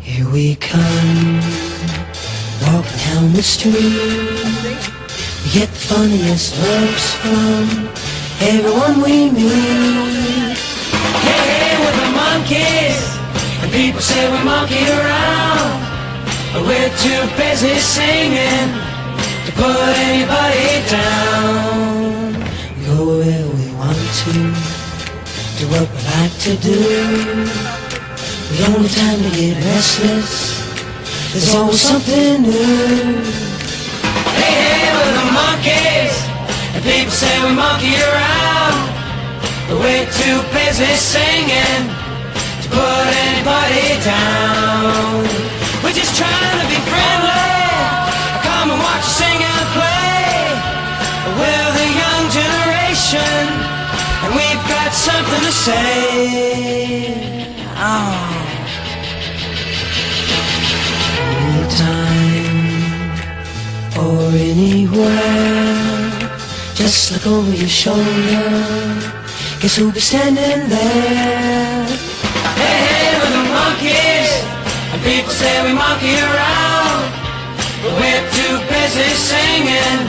Here we come, walking down the street. We get the funniest looks from everyone we meet. Hey, hey, we're the monkeys, and people say we monkey around, but we're too busy singing to put anybody down. We go where we want to, do what we like to do. The only time to get restless, there's always something new. Hey, hey, we're the monkeys, and people say we monkey around, but we're too busy singing to put anybody down. We're just trying to be friendly, come and watch us sing and play. We're the young generation, and we've got something to say. Oh. Anytime or anywhere, just look over your shoulder, guess who'll be standing there? Hey, hey, we're the monkeys, and people say we monkey around, but we're too busy singing